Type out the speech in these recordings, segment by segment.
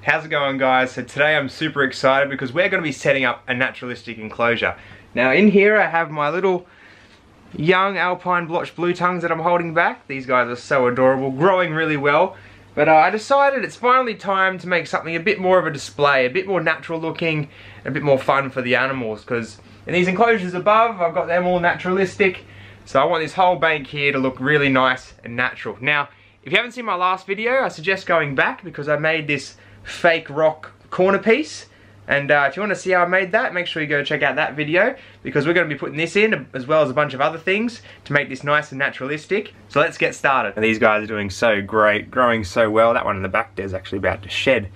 How's it going, guys? So today I'm super excited because we're going to be setting up a naturalistic enclosure. Now in here I have my little young alpine blotched blue tongues that I'm holding back. These guys are so adorable, growing really well. But I decided it's finally time to make something a bit more of a display, a bit more natural looking, and a bit more fun for the animals, because in these enclosures above I've got them all naturalistic, so I want this whole bank here to look really nice and natural. Now if you haven't seen my last video, I suggest going back because I made this fake rock corner piece, and if you want to see how I made that, make sure you go check out that video because we're going to be putting this in as well as a bunch of other things to make this nice and naturalistic. So let's get started. And these guys are doing so great, growing so well. That one in the back there is actually about to shed,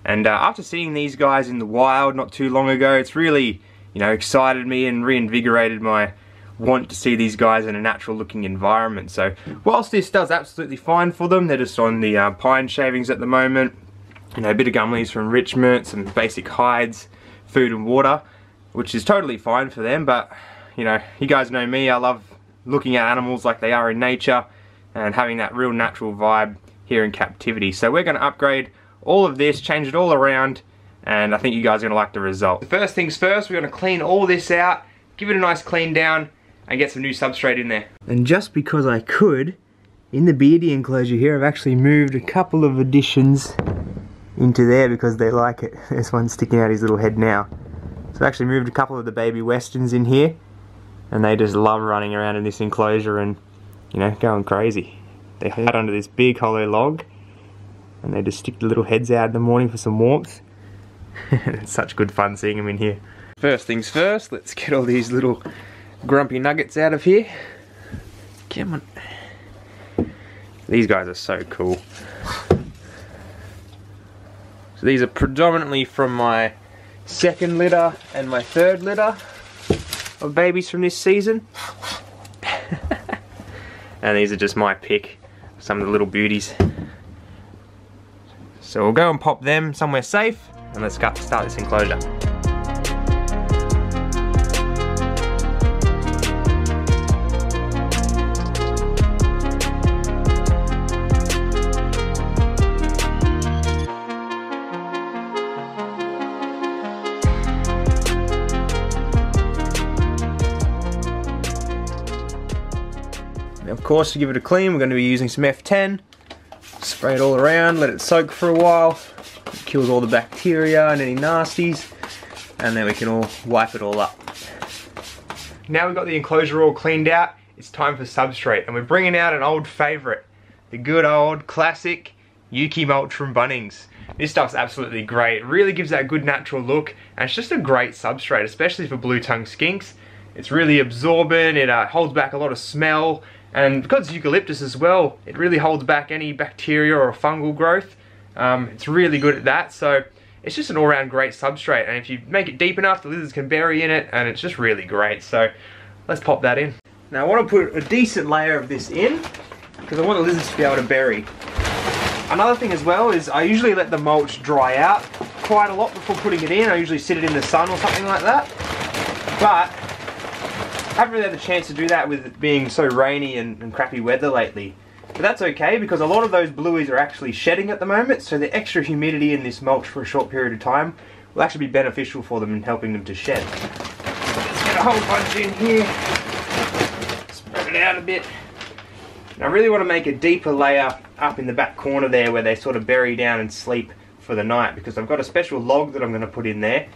and after seeing these guys in the wild not too long ago, it's really, you know, excited me and reinvigorated my want to see these guys in a natural looking environment. So whilst this does absolutely fine for them, they're just on the pine shavings at the moment. You know, a bit of gum leaves from Richmond, some basic hides, food and water, which is totally fine for them. But you know, you guys know me, I love looking at animals like they are in nature and having that real natural vibe here in captivity. So we're going to upgrade all of this, change it all around, and I think you guys are going to like the result. First things first, we're going to clean all this out, give it a nice clean down, and get some new substrate in there. And just because I could, in the beardy enclosure here, I've actually moved a couple of additions into there because they like it. There's one sticking out his little head now. So I've actually moved a couple of the baby westerns in here, and they just love running around in this enclosure and, you know, going crazy. They hide under this big hollow log and they just stick the little heads out in the morning for some warmth. It's such good fun seeing them in here. First things first, let's get all these little grumpy nuggets out of here. Come on. These guys are so cool. So these are predominantly from my second litter and my third litter of babies from this season. And these are just my pick, some of the little beauties. So we'll go and pop them somewhere safe, and let's start this enclosure. Of course, to give it a clean, we're going to be using some F10. Spray it all around, let it soak for a while. It kills all the bacteria and any nasties, and then we can all wipe it all up. Now we've got the enclosure all cleaned out, it's time for substrate, and we're bringing out an old favourite, the good old classic Yuki Mulch from Bunnings. This stuff's absolutely great. It really gives that good natural look, and it's just a great substrate, especially for blue-tongued skinks. It's really absorbent, it holds back a lot of smell, and because it's eucalyptus as well, it really holds back any bacteria or fungal growth. It's really good at that, so it's just an all-round great substrate, and if you make it deep enough, the lizards can bury in it, and it's just really great. So let's pop that in. Now I want to put a decent layer of this in because I want the lizards to be able to bury. Another thing as well is I usually let the mulch dry out quite a lot before putting it in. I usually sit it in the sun or something like that, but I haven't really had the chance to do that with it being so rainy and crappy weather lately. But that's okay because a lot of those blueies are actually shedding at the moment, so the extra humidity in this mulch for a short period of time will actually be beneficial for them in helping them to shed. Let's get a whole bunch in here, spread it out a bit. And I really want to make a deeper layer up in the back corner there where they sort of bury down and sleep for the night, because I've got a special log that I'm going to put in there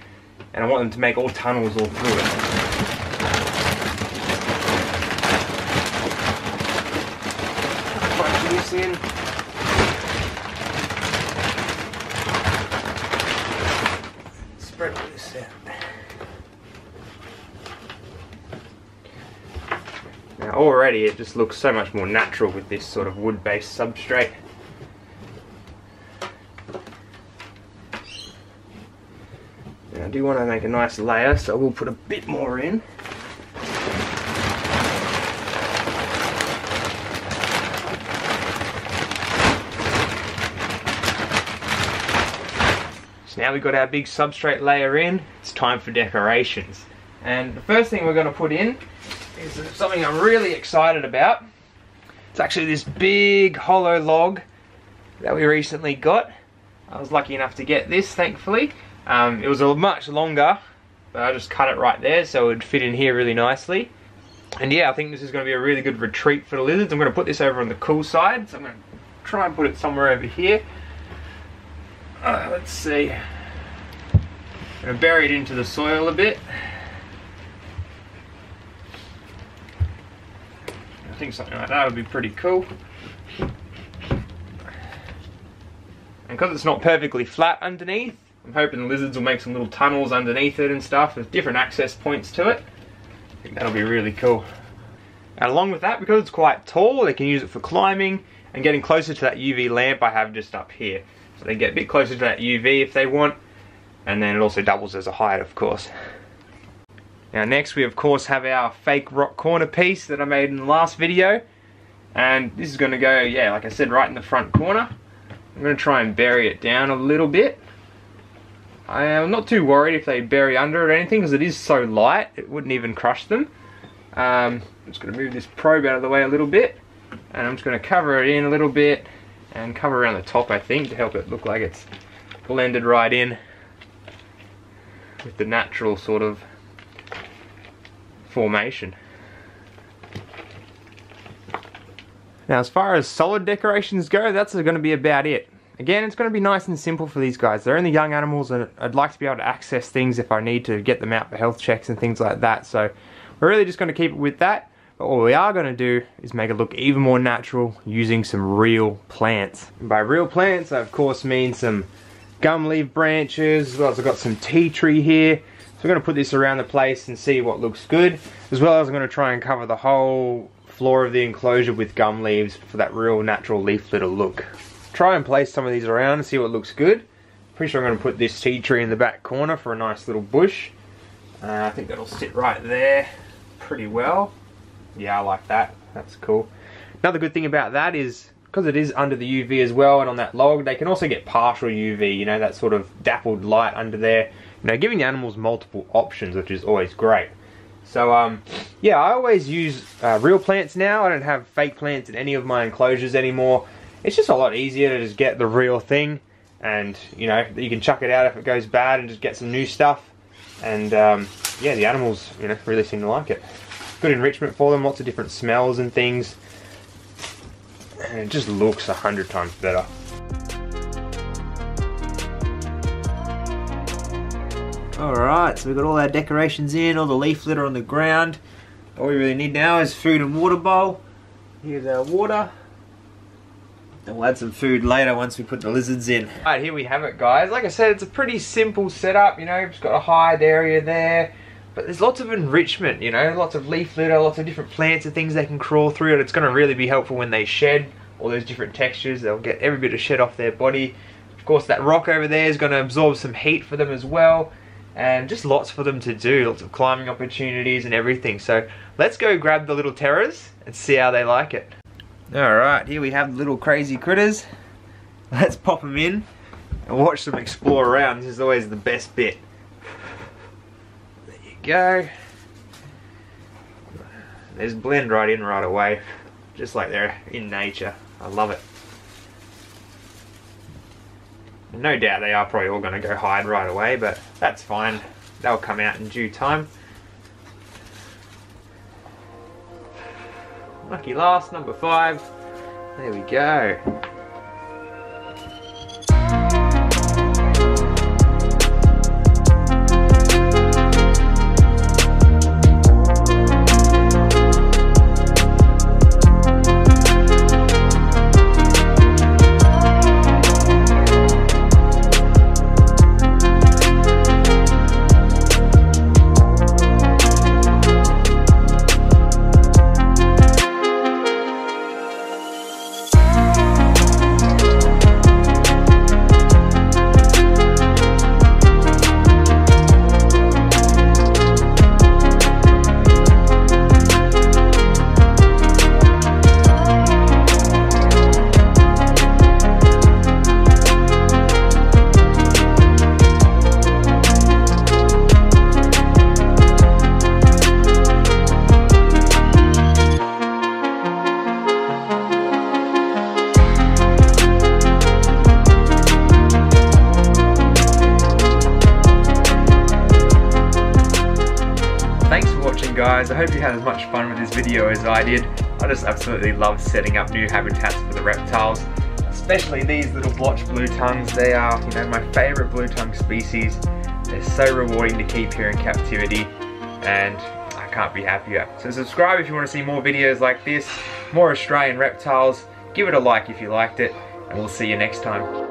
and I want them to make all tunnels all through it. In. Spread this out. Now already it just looks so much more natural with this sort of wood-based substrate. Now I do want to make a nice layer, so we'll put a bit more in. So now we've got our big substrate layer in, it's time for decorations. And the first thing we're going to put in is something I'm really excited about. It's actually this big hollow log that we recently got. I was lucky enough to get this, thankfully. It was a much longer, but I just cut it right there so it would fit in here really nicely. And yeah, I think this is going to be a really good retreat for the lizards. I'm going to put this over on the cool side, so I'm going to try and put it somewhere over here. Let's see. I'm going to bury it into the soil a bit. I think something like that would be pretty cool. And because it's not perfectly flat underneath, I'm hoping the lizards will make some little tunnels underneath it and stuff with different access points to it. I think that'll be really cool. And along with that, because it's quite tall, they can use it for climbing and getting closer to that UV lamp I have just up here. So they can get a bit closer to that UV if they want, and then it also doubles as a height, of course. Now next we of course have our fake rock corner piece that I made in the last video, and this is going to go, yeah, like I said, right in the front corner. I'm going to try and bury it down a little bit. I'm not too worried if they bury under it or anything, because it is so light it wouldn't even crush them. I'm just going to move this probe out of the way a little bit, and I'm just going to cover it in a little bit and cover around the top, I think, to help it look like it's blended right in with the natural sort of formation. Now as far as solid decorations go, that's going to be about it. Again, it's going to be nice and simple for these guys. They're only young animals, and I'd like to be able to access things if I need to get them out for health checks and things like that. So we're really just going to keep it with that. But what we are going to do is make it look even more natural using some real plants. And by real plants, I of course mean some gum leaf branches, as well as I've got some tea tree here. So we're going to put this around the place and see what looks good, as well as I'm going to try and cover the whole floor of the enclosure with gum leaves for that real natural leaf litter look. Try and place some of these around and see what looks good. Pretty sure I'm going to put this tea tree in the back corner for a nice little bush. I think that'll sit right there pretty well. Yeah, I like that. That's cool. Another good thing about that is, because it is under the UV as well and on that log, they can also get partial UV, you know, that sort of dappled light under there. You know, giving the animals multiple options, which is always great. So yeah, I always use real plants now. I don't have fake plants in any of my enclosures anymore. It's just a lot easier to just get the real thing, and you know, you can chuck it out if it goes bad and just get some new stuff. And yeah, the animals, you know, really seem to like it. Good enrichment for them, lots of different smells and things, and it just looks 100 times better. Alright, so we've got all our decorations in, all the leaf litter on the ground. All we really need now is food and water bowl. Here's our water. And we'll add some food later once we put the lizards in. Alright, here we have it, guys. Like I said, it's a pretty simple setup, you know, it's got a hide area there. But there's lots of enrichment, you know, lots of leaf litter, lots of different plants and things they can crawl through, and it's going to really be helpful when they shed all those different textures. They'll get every bit of shed off their body. Of course, that rock over there is going to absorb some heat for them as well. And just lots for them to do, lots of climbing opportunities and everything. So let's go grab the little terrors and see how they like it. Alright, here we have the little crazy critters. Let's pop them in and watch them explore around. This is always the best bit. There you go. They just blend right in right away, just like they're in nature. I love it. No doubt they are probably all going to go hide right away, but that's fine. They'll come out in due time. Lucky last, number 5. There we go. guys. I hope you had as much fun with this video as I did. I just absolutely love setting up new habitats for the reptiles, especially these little blotched blue tongues. They are, you know, my favourite blue tongue species. They're so rewarding to keep here in captivity, and I can't be happier. So subscribe if you want to see more videos like this, more Australian reptiles. Give it a like if you liked it, and we'll see you next time.